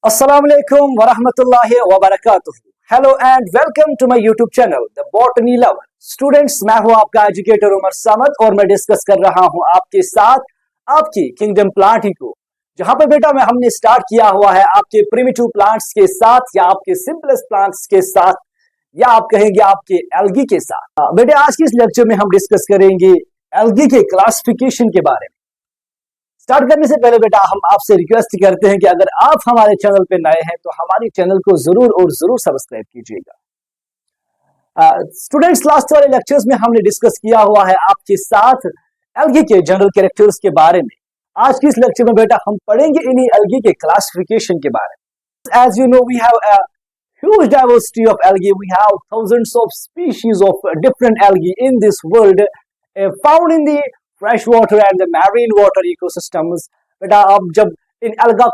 Assalamualaikum warahmatullahi wabarakatuh. Hello and welcome to my YouTube channel the botany lover. Students, मैं हूं आपका educator Umar Samad और मैं डिस्कस कर रहा हूं आपके साथ आपकी किंगडम प्लांट ही को, जहां पे बेटा हमने स्टार्ट किया हुआ है आपके प्रिमिटिव प्लांट्स के साथ या आपके सिंपलेस्ट प्लांट्स के साथ या आप कहेंगे आपके एल्गी के साथ। बेटे आज की इस लेक्चर में हम डिस्कस करेंगे एल्गी के क्लासिफिकेशन के बारे में। स्टार्ट करने से पहले बेटा हम आपसे रिक्वेस्ट करते हैं कि अगर आप हमारे चैनल पे नए हैं तो हमारे चैनल को जरूर और जरूर सब्सक्राइब कीजिएगा। स्टूडेंट्स, लास्ट वाले लेक्चर्स में हमने डिस्कस किया हुआ है आपके साथ एल्गी के जनरल कैरेक्टर्स के बारे में। आज की इस लेक्चर में बेटा हम पढ़ेंगे इन्हीं एल्गी के क्लासिफिकेशन के बारे में। As you know, we have a huge diversity of algae. We have thousands of species of different algae in this world, found in the fresh water and the marine water ecosystems. बेटा आप जब इन अलगा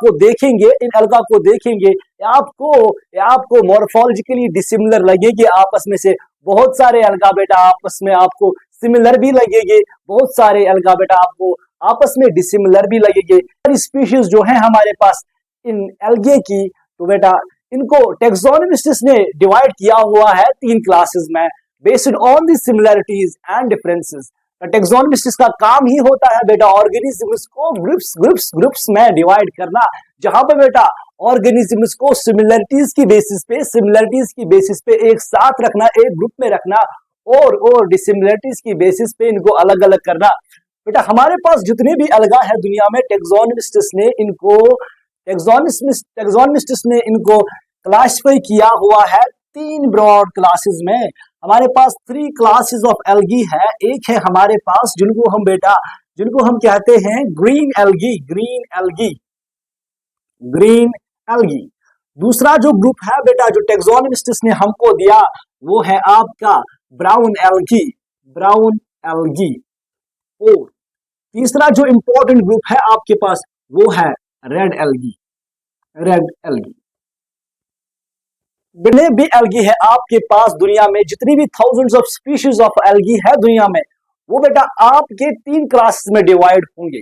को देखेंगे आपको morphologically dissimilar लगेगी आपस में से। बहुत सारे अलगा बेटा आपस में आपको सिमिलर भी लगेंगे, बहुत सारे अलगा बेटा आपको आपस में डिसिमिलर भी लगेंगे। स्पीशीज जो है हमारे पास इन एल्गे की, तो बेटा इनको टैक्सोनॉमिस्ट्स ने डिवाइड किया हुआ है 3 क्लासेस में based on the similarities and differences. Taxonomists का काम ही होता है बेटा ऑर्गेनिजम्स को ग्रुप्स में डिवाइड करना, जहां पे बेटा ऑर्गेनिजम्स को सिमिलरिटीज की बेसिस पे एक साथ रखना, एक ग्रुप में रखना, और डिसिमिलरिटीज की बेसिस पे इनको अलग अलग करना। बेटा हमारे पास जितने भी अलगा है दुनिया में, टैक्सोनॉमिस्ट्स ने इनको क्लासिफाई किया हुआ है 3 ब्रॉड क्लासेस में। हमारे पास 3 क्लासेस ऑफ एल्गी है। एक है हमारे पास जिनको हम कहते हैं ग्रीन एल्गी। दूसरा जो ग्रुप है बेटा जो टैक्सोनॉमिस्ट्स ने हमको दिया वो है आपका ब्राउन एल्गी। और तीसरा जो इंपॉर्टेंट ग्रुप है आपके पास वो है रेड एल्गी। जितने भी एल्गी है आपके पास दुनिया में, जितनी भी thousands of species of algae है दुनिया में, वो बेटा आपके 3 क्लास में डिवाइड होंगे।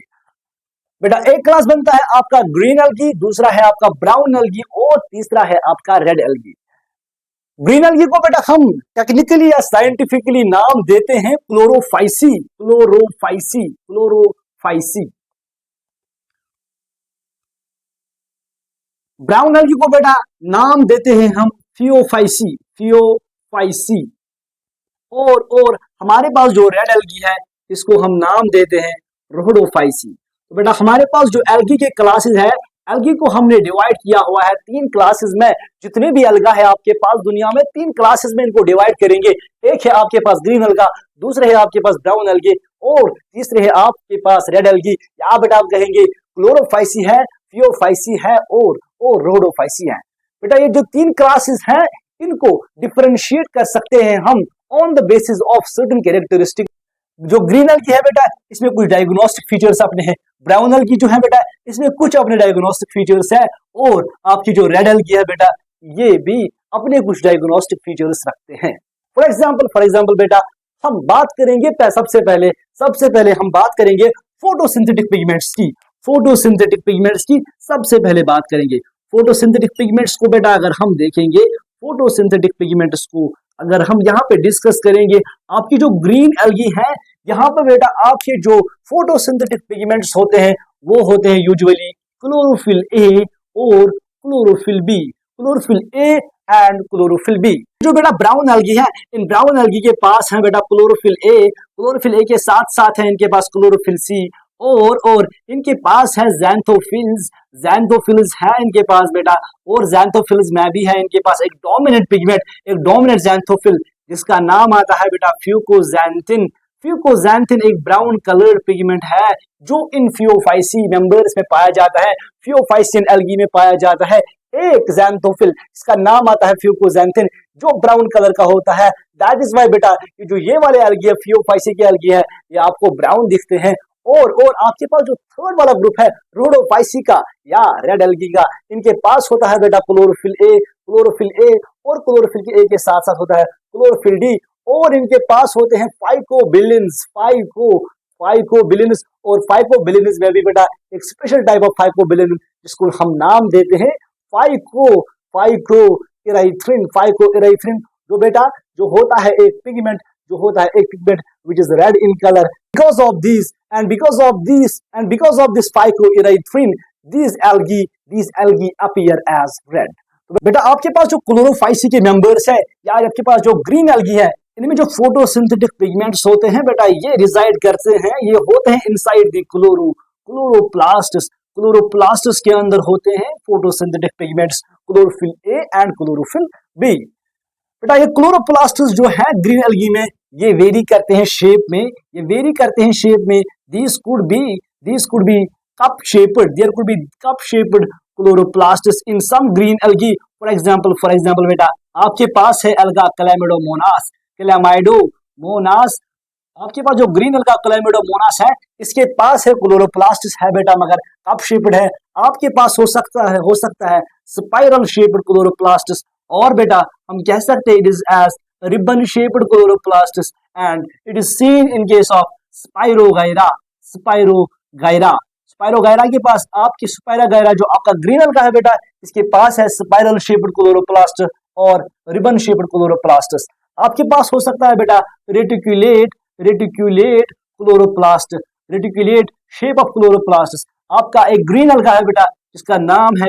बेटा एक क्लास बनता है आपका ग्रीन एल्गी, दूसरा है आपका ब्राउन एल्गी और तीसरा है आपका रेड एल्गी। ग्रीन एल्गी को बेटा हम टेक्निकली या साइंटिफिकली नाम देते हैं क्लोरोफाइसी। ब्राउन एल्गी को बेटा नाम देते हैं हम थियोफाइसी। और हमारे पास जो रेड एल्गी है इसको हम नाम देते हैं रोडोफाइसी। तो बेटा हमारे पास जो एल्गी के क्लासेस है, एल्गी को हमने डिवाइड किया हुआ है 3 क्लासेस में। जितने भी अलगा है आपके पास दुनिया में 3 क्लासेस में इनको डिवाइड करेंगे। एक है आपके पास ग्रीन अलगा, दूसरे है आपके पास ब्राउन एल्गी और तीसरे है आपके पास रेड एल्गी। या बेटा आप कहेंगे क्लोरोफाइसी है, थियोफाइसी है और रोडोफाइसी है। बेटा ये जो 3 क्लासेस हैं इनको डिफरेंशिएट कर सकते हैं हम on the basis of certain characteristic. जो ग्रीन एल्गी है बेटा इसमें कुछ डायग्नोस्टिक फीचर्स अपने हैं, ब्राउन एल्गी जो है बेटा इसमें कुछ अपने डायग्नोस्टिक फीचर्स है, और आपकी जो रेड एल्गी है बेटा ये भी अपने कुछ डायग्नोस्टिक फीचर्स रखते हैं। फॉर एग्जांपल बेटा हम बात करेंगे सबसे पहले हम बात करेंगे फोटोसिंथेटिक पिगमेंट्स की सबसे पहले बात करेंगे। फोटोसिंथेटिक पिगमेंट्स को बेटा अगर हम देखेंगे, फोटोसिंथेटिक पिगमेंट्स को अगर हम यहाँ पे डिस्कस करेंगे, आपकी जो ग्रीन एल्गी है यहाँ पे बेटा आपके जो फोटोसिंथेटिक पिगमेंट्स होते हैं वो होते हैं यूजुअली क्लोरोफिल ए और chlorophyll a and chlorophyll b. जो बेटा ब्राउन एल्गी है, इन ब्राउन एल्गी के पास है बेटा क्लोरोफिल ए के साथ साथ है इनके पास क्लोरोफिल सी और इनके पास है ज़ैंथोफिल्स है इनके पास बेटा, और ज़ैंथोफिल्स में भी है इनके पास एक डोमिनेंट ज़ैंथोफिल जिसका नाम आता है बेटा फ्यूकोज़ैंथिन एक ब्राउन कलर्ड पिगमेंट है जो इन फियोफाइसी मेंबर्स में पाया जाता है, फियोफाइसियन एल्गी में पाया जाता है। एक ज़ैंथोफिल इसका नाम आता है फ्यूकोज़ैंथिन जो ब्राउन कलर का होता है। दैट इज वाई बेटा जो ये वाले एल्गी है, फियोफाइसी की एल्गी है, ये आपको ब्राउन दिखते हैं। और आपके पास जो थर्ड वाला ग्रुप है रोडोफाइसी का या रेड एल्गी का, इनके पास होता है बेटा क्लोरोफिल ए और क्लोरोफिल ए के साथ साथ होता है क्लोरोफिल डी, और इनके पास होते हैं फाइकोबिलिन्स और फाइकोबिलिन्स में भी बेटा एक स्पेशल टाइप ऑफ फाइकोबिलिन जिसको हम नाम देते हैं फाइकोइराइथ्रिन जो बेटा जो होता है एक pigment, which is red in color. Because of these and because of this phycoerythrin, these algae appear as red. तो बेटा आपके पास जो क्लोरोफाइसी के मेंबर्स है या आपके पास जो ग्रीन एल्गी है, इनमें जो फोटोसिंथेटिक पिगमेंट्स होते हैं बेटा ये रिजाइड करते हैं, ये होते हैं इनसाइड द क्लोरोप्लास्ट्स के अंदर होते हैं photosynthetic pigments, chlorophyll a and chlorophyll b. बेटा ये क्लोरोप्लास्ट्स जो है ग्रीन एल्गी में ये वेरी करते हैं शेप में, these could be cup shaped, there could be cup shaped chloroplasts in some green algae. For example बेटा आपके पास है अलगा क्लैमिडोमोनास, आपके पास जो ग्रीन अलगा क्लैमिडोमोनास है इसके पास है क्लोरोप्लास्ट्स है बेटा मगर कप शेप्ड है। आपके पास हो सकता है स्पाइरल शेप्ड क्लोरोप्लास्ट्स, और बेटा हम कह सकते हैं it is as ribbon shaped chloroplasts and it is seen in case of spirogyra के पास आपकी स्पाइरोगायरा जो आपका ग्रीन का है बेटा इसके पास है स्पाइरल शेप्ड क्लोरोप्लास्ट और रिबन शेप्ड क्लोरोप्लास्ट्स। आपके पास हो सकता है बेटा रेटिक्यूलेट शेप ऑफ क्लोरोप्लास्ट्स। आपका एक ग्रीन अलगा है बेटा जिसका नाम है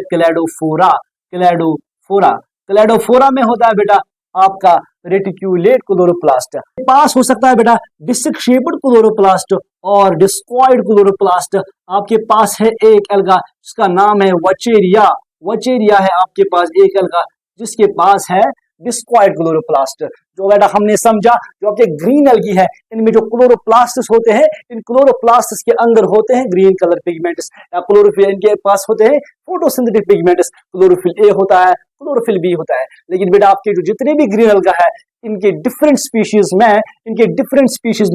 क्लैडोफोरा में होता है बेटा आपका रेटिक्यूलेट क्लोरोप्लास्ट। पास हो सकता है बेटा डिस्क शेप्ड क्लोरोप्लास्ट और डिस्कॉइड क्लोरोप्लास्ट। आपके पास है एक अलगा जिसका नाम है वचेरिया है आपके पास एक अलगा जिसके पास है डिस्कॉइड क्लोरोप्लास्ट। जो बेटा हमने समझा जो आपके ग्रीन एल्गी है इनमें जो क्लोरोप्लास्ट्स होते हैं इन क्लोरोप्लास्ट्स के अंदर होते हैं ग्रीन कलर पिगमेंट्स या क्लोरोफिल, इनके पास होते हैं फोटोसिंथेटिक पिगमेंट्स, क्लोरोफिल ए होता है, क्लोरोफिल बी होता है। लेकिन बेटा आपके जो जितने भी ग्रीन एल्गा है इनके डिफरेंट स्पीशीज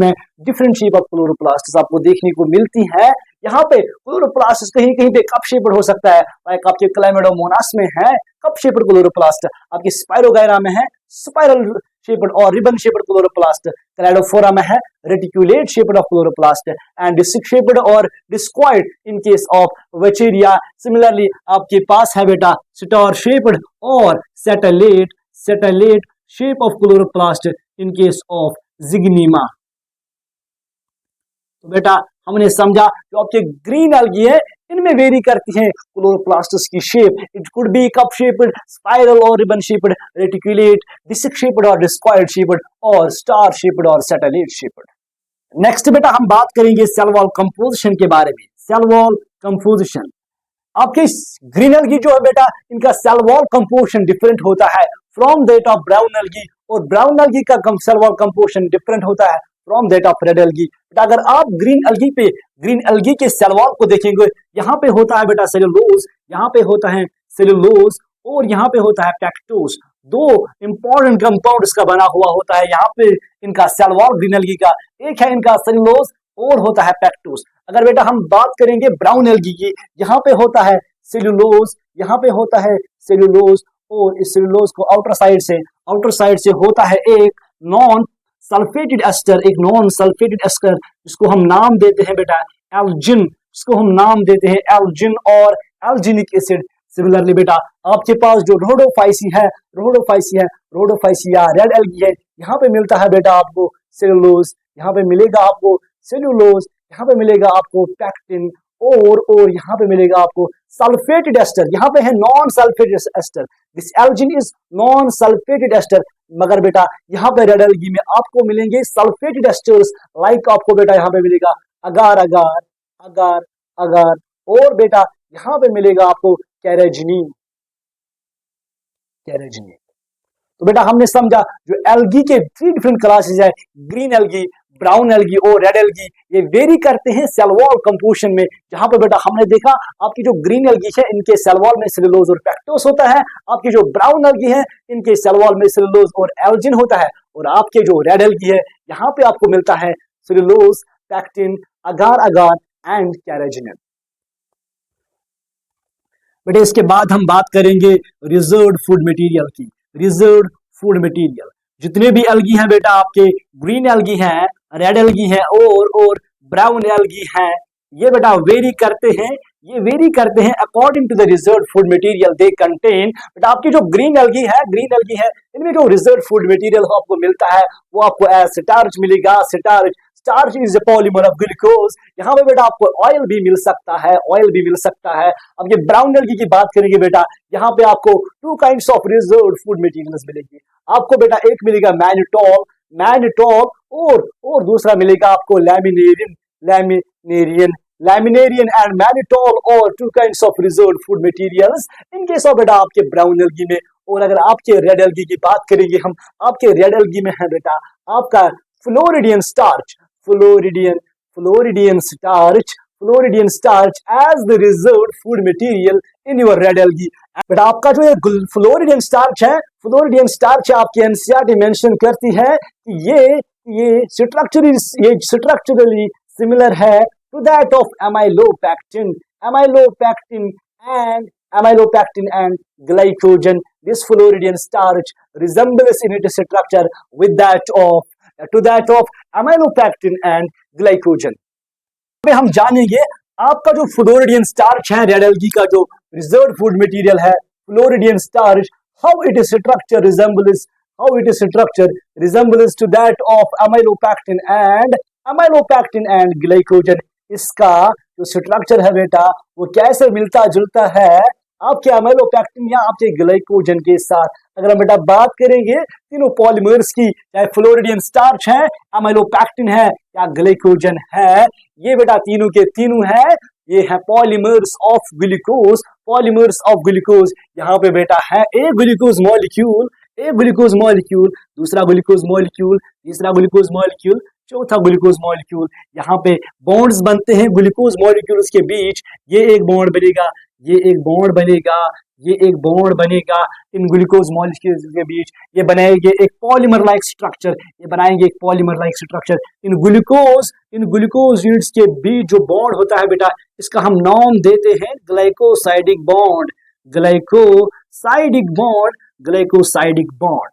में डिफरेंट शेप ऑफ क्लोरोप्लास्ट्स आपको देखने को मिलती है। यहाँ पे क्लोरोप्लास्ट कहीं पे कप शेप्ड हो सकता है, लाइक आपके क्लैमिडोमोनास में है कप शेप्ड क्लोरोप्लास्ट, आपके स्पाइरोगायरा में है स्पाइरल शेप्ड और रिबन शेप्ड क्लोरोप्लास्ट, क्लैडोफोरा में है reticulate shaped of chloroplast and disc shaped और discoid in case of Vaucheria. Similarly आपके पास है बेटा स्टार शेप्ड और satellite shape of chloroplast in case of Zygnema. तो बेटा हमने समझा जो आपके ग्रीन एल्गी है इनमें वेरी करती हैं क्लोरोप्लास्ट्स की shape, it could be cup shaped, spiral और रिबन शेप्ड, रेटिक्यूलेट, डिस्क शेप्ड और डिस्कॉइड शेप्ड और स्टार शेप्ड और सैटेलाइट शेप्ड। नेक्स्ट बेटा हम बात करेंगे सेल वॉल कंपोजिशन के बारे में। सेल वॉल कंपोजिशन आपके ग्रीन एल्गी जो है बेटा इनका सेल वॉल कंपोजिशन डिफरेंट होता है from that of brown algae, और ब्राउन एल्गी का सेल वॉल कंपोजिशन डिफरेंट होता है from that of red algae. बेटा अगर आप ग्रीन एल्गी के सेल वॉल को देखेंगे यहाँ पे होता है बेटा सेलुलोज, यहाँ पे होता है सेलुलोज और यहाँ पे होता है पेक्टोज, दो इंपॉर्टेंट कंपाउंड का बना हुआ होता है यहाँ पे इनका सेल वॉल ग्रीन एल्गी का, एक है इनका सेलुलोज और होता है पेक्टोज। अगर बेटा हम बात करेंगे ब्राउन एल्गी की, यहाँ पे होता है सेलुलोज, यहाँ पे होता है सेलुलोज और इस सेलुलोज को आउटर साइड से होता है एक नॉन सल्फेटेड एस्टर, जिसको हम नाम देते हैं बेटा एल्जिन, और एल्जिनिक एसिड। सिमिलरली बेटा आपके पास जो रोडोफाइसिया रेड एल्गी है यहाँ पे मिलता है बेटा आपको सेलुलोज, यहाँ पे मिलेगा आपको सेलुलोज, यहाँ पे मिलेगा आपको पैक्टिन और यहाँ पे मिलेगा आपको सल्फेटेड एस्टर, यहाँ पे है non sulphated ester, this algin is non sulphated ester. मगर बेटा यहाँ पे रेड एल्गी में आपको मिलेंगे सल्फेटेड एस्टर्स, लाइक आपको बेटा यहाँ पे मिलेगा अगार और बेटा यहाँ पे मिलेगा आपको कैरेजिनिन। तो बेटा हमने समझा जो एल्गी के 3 डिफरेंट क्लासेस है, ग्रीन एल्गी, ब्राउन एल्गी और रेड एल्गी, ये वेरी करते हैं सेल वॉल कंपोजिशन में। जहां पर बेटा हमने देखा आपकी जो ग्रीन एल्गी है इनके सेल वॉल में सेलुलोज और पेक्टोस होता है, आपकी जो ब्राउन एल्गी है इनके सेल वॉल में सेलुलोज और एल्जिन होता है, और आपके जो रेड एल्गी है यहाँ पे आपको मिलता है सेलुलोज, पैक्टिन, अगार एंड कैरेजिनिन। बेटा इसके बाद हम बात करेंगे रिजर्व्ड फूड मटेरियल की। जितने भी एल्गी हैं बेटा आपके ग्रीन एल्गी हैं, रेड एल्गी हैं और ब्राउन एल्गी हैं, ये बेटा वेरी करते हैं ये वेरी करते हैं according to the reserve food material they contain. But आपकी जो ग्रीन एल्गी है इनमें जो रिजर्व फूड मटेरियल आपको मिलता है वो आपको एज स्टार्च मिलेगा। Starch is a polymer of glucose. यहाँ पे बेटा आपको ऑयल भी मिल सकता है, अब ये ब्राउन एल्गी की बात करेंगे बेटा, यहाँ पे आपको two kinds of reserve food materials मिलेंगे। आपको बेटा एक मिलेगा मैनिटोल और दूसरा मिलेगा आपको लैमिनेरियन एंड मैनिटोल और two kinds of reserve food materials in case of बेटा आपके ब्राउन एल्गी में। और अगर आपके रेड एल्गी की बात करेंगे हम, आपके रेड एल्गी में है बेटा आपका floridean starch as the reserved food material in your red algae। But आपका जो ये फ्लोरिडियन स्टार्च है आपकी एनसीईआरटी मेंशन करती है कि ये स्ट्रक्चरली सिमिलर है to that of amylopectin and glycogen। This Floridian starch resembles in its structure with that of amylopectin and glycogen। हम जानेंगे आपका जो फ्लोरिडियन स्टार्च है रेड एल्गी का जो रिजर्व फूड मटेरियल है floridean starch, how it is structure resembles to that of amylopectin and glycogen। इसका जो स्ट्रक्चर है बेटा वो कैसे मिलता जुलता है आपके अमाइलोपेक्टिन या आपके ग्लाइकोजन के साथ। अगर हम बेटा बात करेंगे तीनों पॉलीमर्स की, चाहे फ्लोरिडियन स्टार्च है, अमाइलोपेक्टिन है या ग्लाइकोजन है, ये बेटा तीनों के तीनों है, ये है पॉलीमर्स ऑफ ग्लूकोज। यहाँ पे बेटा है एक ग्लूकोज मॉलिक्यूल, दूसरा ग्लूकोज मॉलिक्यूल, तीसरा ग्लूकोज मॉलिक्यूल, चौथा ग्लूकोज मॉलिक्यूल। यहाँ पे बॉन्ड्स बनते हैं ग्लूकोज मॉलिक्यूल्स के बीच, ये एक बॉन्ड बनेगा, ये एक बॉन्ड बनेगा इन ग्लूकोज मॉलिक्यूल्स के बीच, ये बनाएंगे एक polymer like structure. In glucose units के बीच जो बॉन्ड होता है बेटा इसका हम नाम देते हैं ग्लाइकोसाइडिक बॉन्ड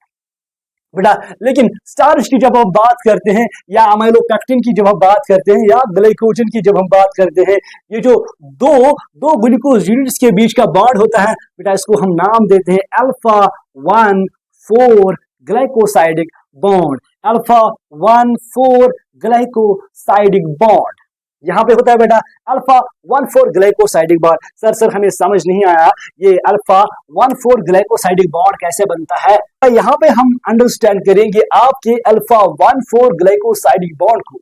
बेटा। लेकिन स्टार्च की जब हम बात करते हैं या अमाइलोपेक्टिन की जब हम बात करते हैं या ग्लाइकोजन की जब हम बात करते हैं, ये जो दो ग्लूकोज यूनिट्स के बीच का बॉन्ड होता है बेटा इसको हम नाम देते हैं अल्फा 1,4 ग्लाइकोसाइडिक बॉन्ड। यहाँ पे होता है बेटा अल्फा 1,4 ग्लाइकोसाइडिक बॉन्ड। सर हमें समझ नहीं आया ये अल्फा 1,4 ग्लाइकोसाइडिक बॉन्ड कैसे बनता है। यहाँ पे हम अंडरस्टैंड करेंगे आपके अल्फा 1,4 ग्लाइकोसाइडिक बॉन्ड को।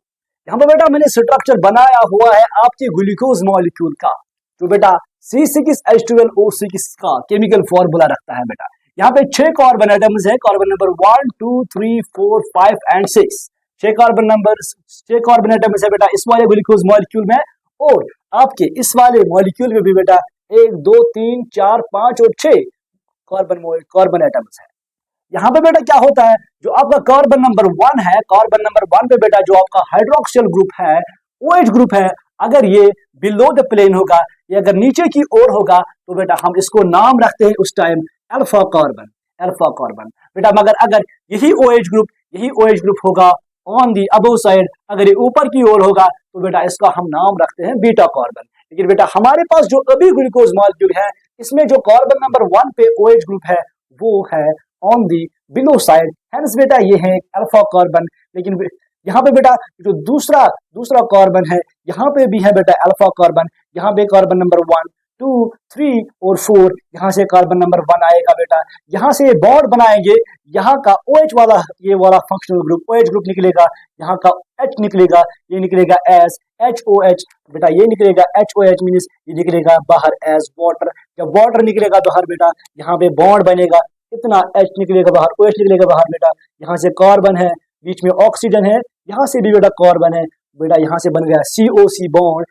यहाँ पे बेटा मैंने स्ट्रक्चर बनाया हुआ है आपके ग्लूकोज मॉलिक्यूल का, जो बेटा C6H12O6 का केमिकल फॉर्मूला रखता है बेटा। यहाँ पे 6 कार्बन एटम्स है, carbon number 1, 2, 3, 4, 5 and 6। 6 carbon atoms है बेटा इस वाले ग्लूकोज मॉलिक्यूल में, और आपके इस वाले मॉलिक्यूल में भी बेटा 1, 2, 3, 4, 5 और 6 कार्बन एटम्स है। यहाँ पे बेटा क्या होता है, जो आपका कार्बन नंबर 1 है, कार्बन नंबर 1 पे बेटा जो आपका हाइड्रोक्सिल ग्रुप है, OH ग्रुप है, अगर ये बिलो द प्लेन होगा, ये अगर नीचे की ओर होगा तो बेटा हम इसको नाम रखते हैं उस टाइम अल्फा कार्बन बेटा। मगर अगर यही OH ग्रुप होगा ऑन दी अबव साइड, अगर ये ऊपर की ओर होगा तो बेटा इसका हम नाम रखते हैं बीटा कार्बन। लेकिन बेटा हमारे पास जो अभी ग्लूकोज मॉलिक्यूल है इसमें जो कार्बन नंबर 1 पे OH ग्रुप है वो है on the below side, hence बेटा ये है अल्फा कार्बन। लेकिन यहाँ पे बेटा जो दूसरा कार्बन है यहाँ पे भी है बेटा अल्फा कार्बन। यहाँ पे कार्बन नंबर 1, 2, 3 और 4, यहाँ से कार्बन नंबर 1 आएगा बेटा, यहाँ से बॉन्ड बनाएंगे, यहाँ का OH वाला ये वाला फंक्शनल ग्रुप OH ग्रुप निकलेगा, यहाँ का H निकलेगा, ये निकलेगा एज HOH बेटा, ये निकलेगा HOH मीन्स ये निकलेगा बाहर एज वाटर। जब वाटर निकलेगा बाहर बेटा यहाँ पे बॉन्ड बनेगा, इतना H निकलेगा बाहर, OH निकलेगा बाहर बेटा, यहाँ से कार्बन है, बीच में ऑक्सीजन है, यहाँ से भी बेटा कार्बन है बेटा, यहाँ से बन गया COC बॉन्ड।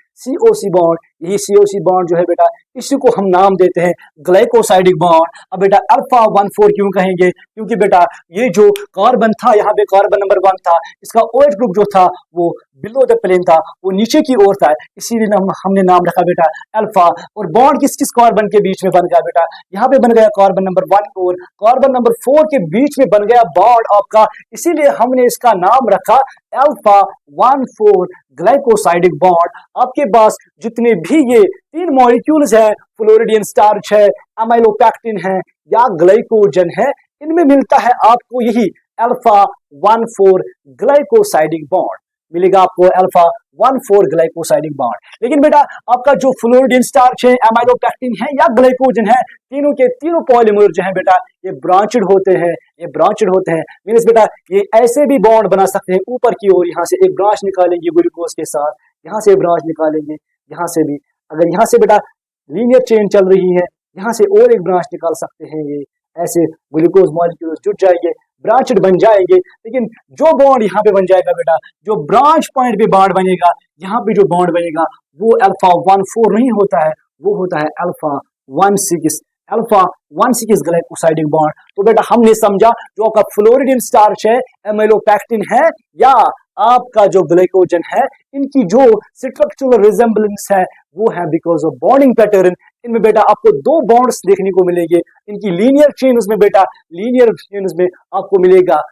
यही COC बॉन्ड जो है बेटा इसी को हम नाम देते हैं ग्लाइकोसाइडिक बॉन्ड। अब बेटा अल्फा 1,4 क्यों कहेंगे, क्योंकि बेटा ये जो कार्बन था यहाँ पे कार्बन नंबर 1 था, इसका OH ग्रुप जो था वो बिलो द प्लेन था, वो नीचे की ओर था, इसीलिए हमने नाम रखा बेटा अल्फा। और बॉन्ड किस कार्बन के बीच में बन गया बेटा, यहाँ पे बन गया कार्बन नंबर 1 और कार्बन नंबर 4 के बीच में बन गया बॉन्ड आपका, इसीलिए हमने इसका नाम रखा अल्फा 1,4 ग्लाइकोसाइडिक बॉन्ड। आपके पास जितने भी ये तीन मॉलिक्यूल्स है, फ्लोरिडियन स्टार्च है, अमाइलोपैक्टिन है या ग्लाइकोजन है, इनमें मिलता है आपको यही अल्फा 1,4 ग्लाइकोसाइडिक बॉन्ड मिलेगा, आपको अल्फा 1,4 ग्लाइकोसाइडिक बॉन्ड। लेकिन बेटा आपका जो फ्लोरिडियन स्टार्च है, अमाइलोपैक्टिन है या ग्लाइकोजन है, तीनों के तीनों पॉलीमर जो है बेटा ये ब्रांचेड होते हैं, ये ब्रांचेड होते हैं। मींस बेटा ये ऐसे भी बॉन्ड बना सकते हैं ऊपर की ओर, यहाँ से एक ब्रांच निकालेंगे ग्लूकोज के साथ, यहाँ से ब्रांच निकालेंगे, यहाँ से भी अगर यहाँ से बेटा लीनियर चेन चल रही है, यहाँ से और एक ब्रांच निकाल सकते हैं, ये ऐसे ग्लूकोज मॉलिक्यूल्स जुड़ जाएंगे, ब्रांचेड बन जाएंगे। लेकिन जो बॉन्ड यहाँ पे बन जाएगा बेटा, जो ब्रांच पॉइंट पे बॉन्ड बनेगा, यहाँ पे जो बॉन्ड बनेगा वो अल्फा 1,4 नहीं होता है, वो होता है अल्फा 1,6 ग्लाइकोसाइडिक बॉन्ड। तो बेटा हमने समझा जो आपका फ्लोरिडियन स्टार्च है, अमाइलोपैक्टिन है या आपका जो ग्लाइकोजन है, इनकी जो स्ट्रक्चरल रिजेंबलेंस है वो है बिकॉज ऑफ बॉन्डिंग पैटर्न। इनमें बेटा आपको दो बॉन्ड्स देखने को मिलेंगे, इनकी लीनियर चेन में बेटा लीनियर चेन में आपको मिलेगा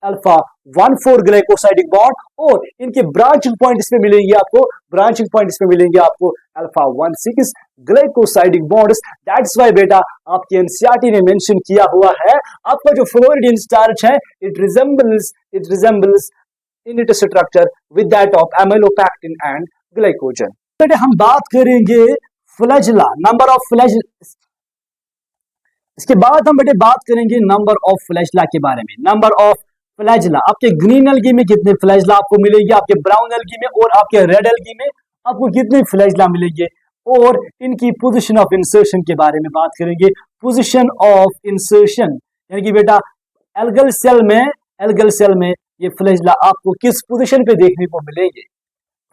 अल्फा 1,4 ग्लाइकोसाइडिक बॉन्ड, और इनके ब्रांचिंग पॉइंट इसमें मिलेंगे आपको, ब्रांचिंग पॉइंट इसमें मिलेंगे आपको alpha 1,6 glycosidic bonds. That's why बेटा आपके एनसीईआरटी ने मेंशन किया हुआ है आपका जो फ्लोरिडियन स्टार्च है it resembles in its structure with that of amylopectin and glycogen. बेटा हम बात करेंगे फ्लैजेला, नंबर ऑफ फ्लैजेला, इसके बाद हम बेटे बात करेंगे नंबर ऑफ फ्लैजेला के बारे में। नंबर ऑफ फ्लैजेला, आपके ग्रीन एल्गी में कितने फ्लैजेला आपको मिलेंगे, आपके ब्राउन एल्गी में और आपके रेड एल्गी में आपको कितने फ्लैजेला मिलेंगे, और इनकी पोजीशन ऑफ इंसर्शन के बारे में बात करेंगे। पोजीशन ऑफ इंसर्शन यानी कि बेटा एल्गल सेल में ये फ्लैजेला आपको किस पोजीशन पे देखने को मिलेंगे।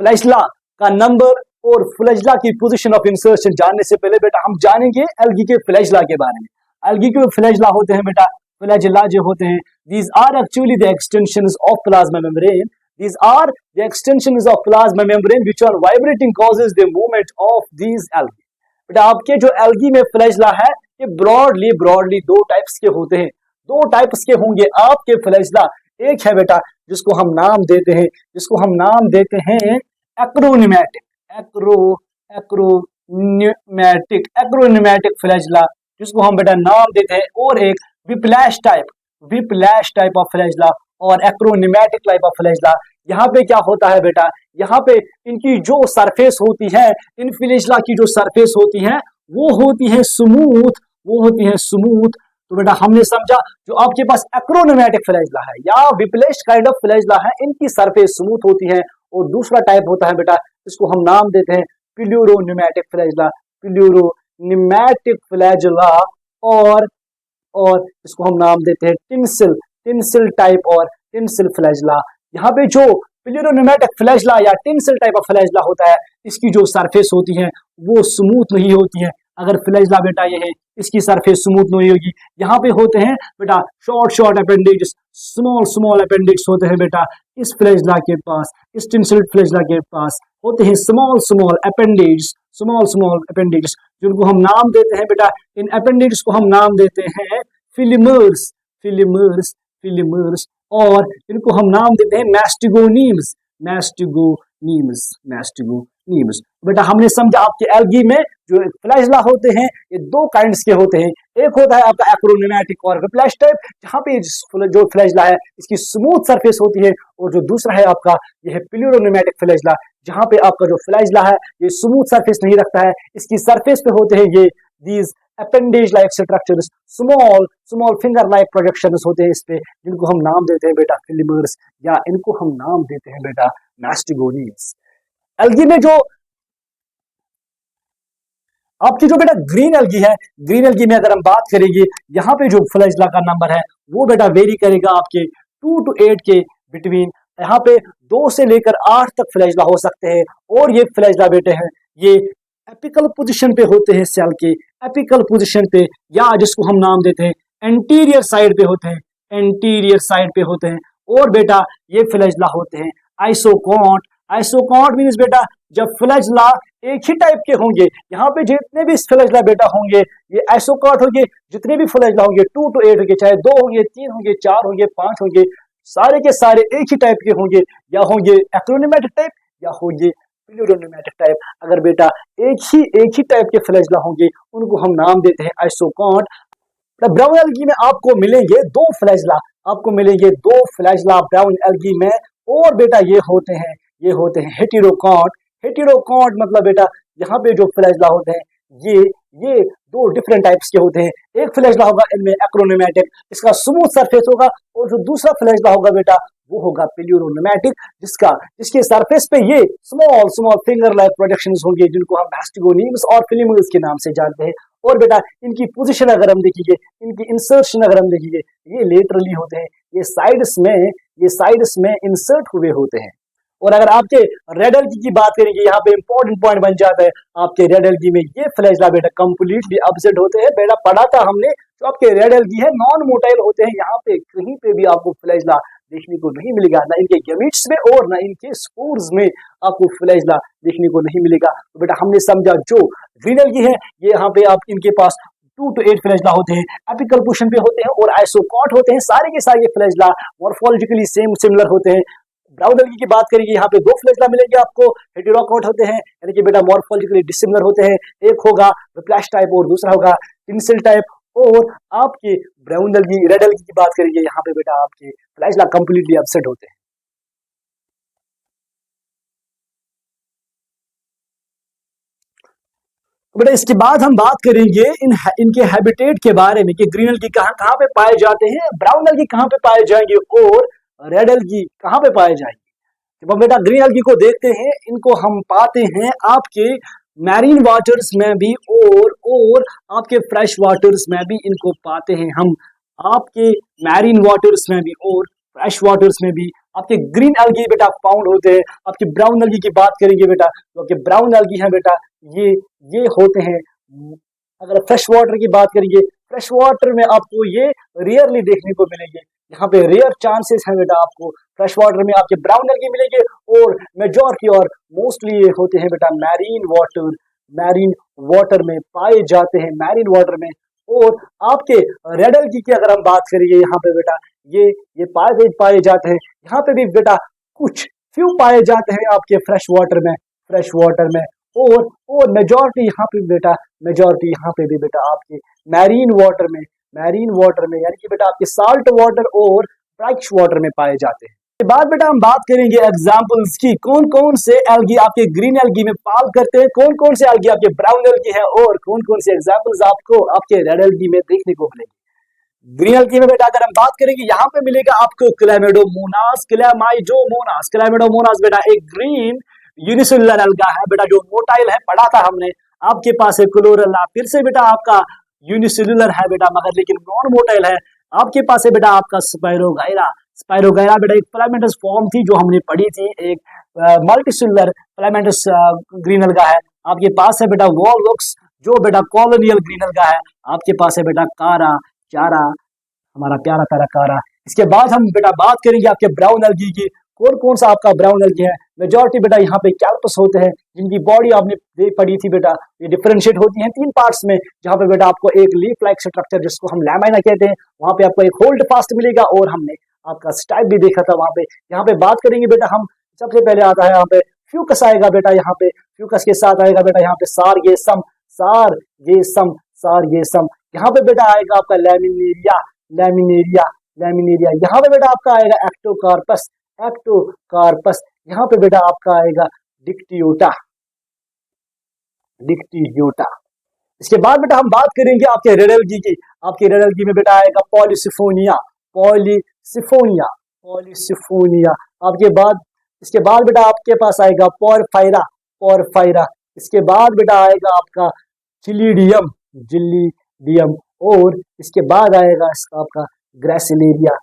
फ्लैजेला का नंबर और फ्लैजेला की पोजीशन ऑफ इंसर्शन जानने से पहले बेटा हम जानेंगे एल्गी के फ्लैजेला के बारे में। एल्गी के फ्लैजेला होते हैं बेटा, फ्लैजेला जो होते हैं these are actually the extensions of plasma membrane, these are the extensions of plasma membrane which are vibrating causes the movement of these algae। बेटा आपके जो एल्गी में फ्लैजेला है ये ब्रॉडली दो टाइप्स के होते हैं, दो टाइप्स के होंगे आपके फ्लैजेला। एक है बेटा जिसको हम नाम देते हैं एक्रोनिमैटिक फ्लैजेला, जिसको हम बेटा नाम देते हैं, और एक विप्लैश टाइप ऑफ फ्लैजेला और एक्रोनिमैटिक टाइप ऑफ फ्लैजेला। यहाँ पे क्या होता है बेटा, यहाँ पे इनकी जो सरफेस होती है, इन फ्लैजेला की जो सरफेस होती है वो होती है स्मूथ। तो बेटा हमने समझा जो आपके पास एक्रोनिमैटिक फ्लैजेला है या विप्लैश काइंड ऑफ फ्लैजेला है, इनकी सरफेस स्मूथ होती है। और दूसरा टाइप होता है बेटा इसको हम नाम देते हैं प्लूरोनिमैटिक फ्लैजेला, और इसको हम नाम देते हैं टिंसिल टाइप और टिंसिल फ्लैजेला। यहाँ पे जो प्लूरोनिमैटिक फ्लैजेला या टिंसिल टाइप ऑफ फ्लैजेला होता है, इसकी जो सरफेस होती है वो स्मूथ नहीं होती है। अगर फ्लैजेला बेटा ये है, इसकी सरफेस स्मूथ नहीं होगी। यहाँ पे होते हैं बेटा शॉर्ट अपेंडिक्स, स्मॉल अपेंडिक्स होते हैं बेटा इस फ्लैजेला के पास, इस टिंसिल फ्लैजेला के पास होते हैं स्मॉल अपेंडिक्स, जिनको हम नाम देते हैं बेटा, इन अपेंडिक्स को हम नाम देते हैं फिलिमर्स, और इनको हम नाम देते हैं मैस्टिगोनीम्स। बेटा हमने समझा आपके एल्गी में जो फ्लैजेला होते हैं ये दो काइंड्स के होते हैं। एक होता है आपका एक्रोनिमैटिक और विप्लैश टाइप, जहाँ पे जो फ्लैजेला है इसकी स्मूथ सरफेस होती है, और जो दूसरा है आपका ये है प्लूरोनिमैटिक फ्लैजेला, जहाँ पे आपका जो फ्लैजेला है ये स्मूथ सरफेस नहीं रखता है, इसकी सरफेस पे होते हैं ये these appendage like structures, small finger like projections होते हैं इस पे, जिनको हम नाम देते हैं बेटा फिलिमर्स, या इनको हम नाम देते हैं बेटा मैस्टिगोनियस। एल्गी में जो आपकी जो बेटा ग्रीन एल्गी में अगर हम बात करेंगे, यहाँ पे जो फ्लैजेला का नंबर है वो बेटा वेरी करेगा आपके 2 to 8 के बिटवीन। यहाँ पे 2 से लेकर 8 तक फ्लैजेला हो सकते हैं, और ये फ्लैजेला बेटे हैं ये एपिकल पोजीशन पे होते हैं, सेल के एपिकल पोजीशन पे, या जिसको हम नाम देते हैं एंटीरियर साइड पे होते हैं, और बेटा ये फ्लैजेला होते हैं आइसोकॉन्ट मींस बेटा जब फ्लैजेला एक ही टाइप के होंगे, यहाँ पे जितने भी फ्लैजेला बेटा होंगे ये आइसोकॉन्ट होंगे, जितने भी फ्लैजेला होंगे 2 to 8 होंगे, चाहे 2 होंगे, 3 होंगे, 4 होंगे, 5 होंगे, सारे के सारे एक ही टाइप के होंगे, या होंगे एक्रोनिमैटिक टाइप या होंगे प्लूरोनेमेटिक टाइप। अगर बेटा एक ही टाइप के फ्लैजला होंगे उनको हम नाम देते हैं आइसोकॉन्ट। ब्राउन एल्गी में आपको मिलेंगे दो फ्लैजला, आपको मिलेंगे दो फ्लैजला ब्राउन एल्गी में। और बेटा ये होते हैं हेटेरोकॉन्ट। हेटेरोकॉन्ट मतलब बेटा यहाँ पे जो फ्लैजला होते हैं ये दो डिफरेंट टाइप्स के होते हैं। एक फ्लैजला होगा इनमें एक्रोनेमेटिक, इसका स्मूथ सरफेस होगा, और जो दूसरा फ्लैजला होगा बेटा वो होगा प्लूरोनेमेटिक, जिसके सरफेस पे ये स्मॉल फिंगर लाइक प्रोजेक्शंस होंगे जिनको हम मैस्टिगोनीम्स और फिलिमल्स के नाम से जानते हैं। और बेटा इनकी पोजीशन अगर हम देखेंगे, इनकी इंसर्शन अगर हम देखेंगे, ये लेटरली होते हैं, ये साइड्स में इंसर्ट हुए होते हैं। और अगर आपके रेड एल्गी की बात करेंगे, यहाँ पे इंपॉर्टेंट पॉइंट बन जाता है, आपके रेड एल्गी में ये फ्लैजला बेटा कंप्लीटली एब्सेंट होते हैं। बेटा पढ़ा था हमने, जो आपके रेड एल्गी है नॉन मोटाइल होते हैं, यहाँ पे कहीं पे भी आपको फ्लैजला देखने को नहीं मिलेगा, ना इनके गैमीट्स में और ना इनके स्पोर्स में आपको फ्लैजला देखने को नहीं मिलेगा। तो बेटा हमने समझा जो ग्रीन एल्गी है ये यहाँ पे आप इनके पास 2 to 8 फ्लैजला होते हैं, एपिकल पोर्शन पे होते हैं और आइसोकॉन्ट होते हैं। सारे के सारे फ्लैजला मॉर्फोलॉजिकली सिमिलर होते हैं। ब्राउन एल्गी की बात करेंगे, यहाँ पे दो फ्लैजला मिलेंगे आपको, हेटेरोकॉन्ट होते हैं, यानी कि बेटा मॉर्फोलॉजिकली डिसिमिलर होते हैं। एक होगा विप्लैश टाइप और दूसरा होगा टिंसिल टाइप। और आपके ब्राउन एल्गी रेड एल्गी की बात करेंगे, यहाँ पे बेटा आपके फ्लैजला कंप्लीटली एब्सेंट होते हैं। तो बेटा इसके बाद हम बात करेंगे इनके हैबिटेट के बारे में कि ग्रीन एल्गी कहाँ पे पाए जाते हैं, ब्राउन एल्गी कहाँ पे पाए जाएंगे और रेड एल्गी कहाँ पे पाए जाएंगे। जब हम बेटा ग्रीन एल्गी को देखते हैं, इनको हम पाते हैं आपके मैरीन वाटर्स में भी और आपके फ्रेश वाटर्स में भी इनको पाते हैं हम, आपके मैरीन वाटर्स में भी और फ्रेश वाटर्स में भी आपके ग्रीन एल्गी बेटा फाउंड होते हैं। आपके ब्राउन एल्गी की बात करेंगे बेटा, तो आपके ब्राउन एल्गी हैं बेटा ये होते हैं। अगर फ्रेश वाटर की बात करेंगे, फ्रेश वाटर में आपको ये रेयरली देखने को मिलेंगे, यहाँ पे रेयर चांसेस हैं बेटा आपको फ्रेश वाटर में आपके ब्राउन एल्गी मिलेंगे। और मेजॉरिटी और मोस्टली ये होते हैं बेटा मैरीन वाटर में पाए जाते हैं, मैरीन वाटर में। और आपके रेड एल्गी की अगर हम बात करेंगे, यहाँ पे बेटा ये पाए जाते हैं, यहाँ पे भी बेटा कुछ फ्यू पाए जाते हैं आपके फ्रेश वाटर में। और मेजॉरिटी यहाँ पे भी बेटा आपके मैरीन वाटर में यानी कि बेटा आपके साल्ट वाटर और ब्रैक्स वाटर में पाए जाते हैं। इसके बाद बेटा हम बात करेंगे एग्जांपल्स की, कौन कौन से एल्गी आपके ग्रीन एल्गी में पाल करते हैं, कौन कौन से एल्गी आपके ब्राउन एल्गी है और कौन कौन से एग्जांपल्स आपको आपके रेड एल्गी में देखने को मिलेंगे। ग्रीन एल्गी में बेटा अगर हम बात करेंगे, यहाँ पे मिलेगा आपको क्लैमिडोमोनास बेटा एक ग्रीन यूनिसेलुलर एल्गा है बेटा, जो मोटाइल है, पढ़ा था हमने। आपके पास है क्लोरेला, फिर से बेटा आपका यूनिसेलुलर है बेटा मगर लेकिन नॉन मोटाइल है। आपके पास है बेटा आपका स्पाइरोगायरा बेटा एक फिलामेंटस फॉर्म थी जो हमने पढ़ी थी, एक मल्टीसेलुलर फिलामेंटस ग्रीन एल्गा है। आपके पास है बेटा वॉलवॉक्स जो बेटा कॉलोनियल ग्रीन एल्गा है। आपके पास है बेटा चारा हमारा प्यारा कारा। इसके बाद हम बेटा बात करेंगे आपके ब्राउन एल्गी की, कौन सा आपका ब्राउन एल्गी है। मेजॉरिटी बेटा यहाँ पे कैल्पस होते हैं, जिनकी बॉडी आपने पढ़ी थी बेटा, ये डिफरेंशिएट होती है 3 पार्ट्स में, जहाँ पे बेटा आपको एक लीफ लाइक स्ट्रक्चर जिसको हम लैमाइना कहते हैं, वहाँ पे आपको एक होल्ड फास्ट मिलेगा और हमने आपका स्टाइप भी देखा था वहाँ पे। यहाँ पे बात करेंगे बेटा हम, सबसे पहले आता है यहाँ पे फ्यूकस आएगा बेटा, यहाँ पे फ्यूकस के साथ आएगा बेटा यहाँ पे सार ये सम। यहाँ पे बेटा आएगा आपका लैमिनेरिया। यहाँ पे बेटा आपका आएगा एक्टोकार्पस। यहाँ पे बेटा आपका आएगा डिक्टियोटा। इसके बाद बेटा हम बात करेंगे आपके रेड एल्गी की। आपके रेड एल्गी में बेटा आएगा पॉलीसिफोनिया। इसके बाद बेटा आपके पास आएगा पोरफायरा। इसके बाद बेटा आएगा आपका चिलिडियम और इसके बाद आएगा इसका आपका ग्रेसिलेरिया।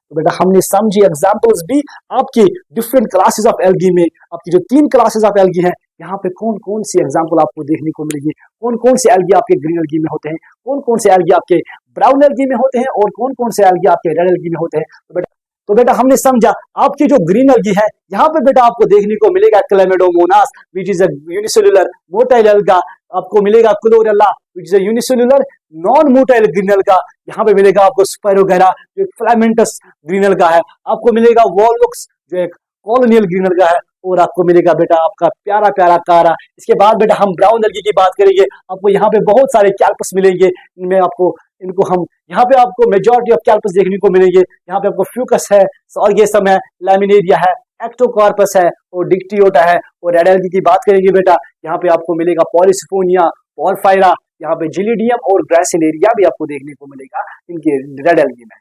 तो बेटा हमने समझी एग्जांपल्स भी आपके डिफरेंट क्लासेस ऑफ एल्गी में, आपकी जो 3 क्लासेस ऑफ एल्गी हैं, यहाँ पे कौन कौन सी एग्जांपल आपको देखने को मिलेगी, कौन कौन से एल्गी आपके ग्रीन एल्गी में होते हैं, कौन कौन से एल्गी आपके ब्राउन एल्गी में होते हैं और कौन कौन से एल्गी आपके रेड एल्गी में होते हैं। तो बेटा हमने समझा आपकी जो ग्रीन एल्गी है, यहाँ पे बेटा आपको देखने को मिलेगा Chlamydomonas which is a unicellular motile alga, आपको मिलेगा Chlorella which is a unicellular non motile green alga, यहाँ पे मिलेगा आपको स्पाइरोगायरा जो एक फिलामेंटस ग्रीन एल्गा है, आपको मिलेगा वॉलवॉक्स जो एक कॉलोनियल ग्रीन एल्गा है, और आपको मिलेगा बेटा आपका प्यारा प्यारा कारा। इसके बाद बेटा हम ब्राउन एल्गी की बात करेंगे। आपको यहाँ पे बहुत सारे कैल्पस मिलेंगे, इनमें आपको इनको हम यहाँ पे आपको मेजॉरिटी ऑफ कैल्पस देखने को मिलेंगे। यहाँ पे आपको फ्यूकस है, ऑर्गेसम है, लैमिनेरिया है, एक्टोकार्पस है और डिक्टियोटा है। और रेड एल्गी की बात करेंगे बेटा, यहाँ पे आपको मिलेगा पॉलिसिफोनिया, पॉलफायरा, यहाँ पे जिलिडियम और ग्रासिलेरिया भी आपको देखने को मिलेगा इनके रेड एल्गी में।